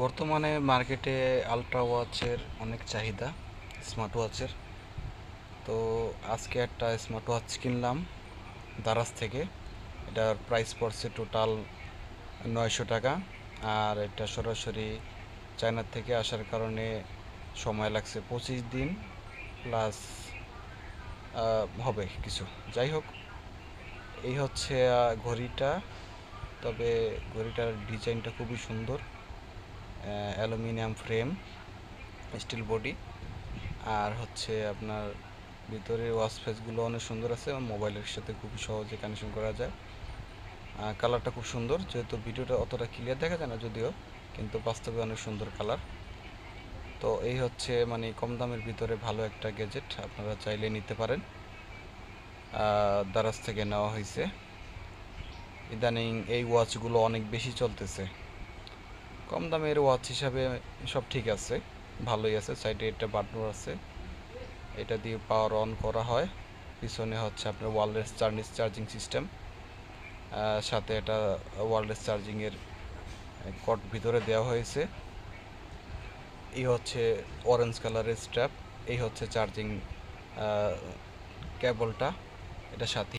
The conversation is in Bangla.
বর্তমানে মার্কেটে আলট্রা ওয়াচের অনেক চাহিদা স্মার্ট ওয়াচের। তো আজকে একটা স্মার্ট ওয়াচ কিনলাম দারাজ থেকে। এটার প্রাইস পড়ছে টোটাল 900 টাকা। আর এটা সরাসরি চায়নার থেকে আসার কারণে সময় লাগছে 25 দিন প্লাস হবে কিছু। যাই হোক, এই হচ্ছে ঘড়িটা। তবে ঘড়িটার ডিজাইনটা খুবই সুন্দর, অ্যালুমিনিয়াম ফ্রেম, স্টিল বডি। আর হচ্ছে আপনার ভিতরে ওয়াচ ফেসগুলো অনেক সুন্দর আছে এবং মোবাইলের সাথে খুবই সহজে কানেকশন করা যায়। কালারটা খুব সুন্দর, যেহেতু ভিডিওটা অতটা ক্লিয়ার দেখা যায় না যদিও, কিন্তু বাস্তবে অনেক সুন্দর কালার। তো এই হচ্ছে মানে কম দামের ভিতরে ভালো একটা গ্যাজেট, আপনারা চাইলে নিতে পারেন। দারাজ থেকে নেওয়া হয়েছে। ইদানিং এই ওয়াচগুলো অনেক বেশি চলতেছে। কম দামের ওয়াচ হিসাবে সব ঠিক আছে, ভালোই আছে। সাইডে একটা বাটন আছে, এটা দিয়ে পাওয়ার অন করা হয়। পিছনে হচ্ছে আপনার ওয়্যারলেস চার্জিং সিস্টেম, সাথে একটা ওয়্যারলেস চার্জিংয়ের কর্ড ভিতরে দেওয়া হয়েছে। এই হচ্ছে অরেঞ্জ কালারের স্ট্র্যাপ, এই হচ্ছে চার্জিং কেবলটা, এটা সাথে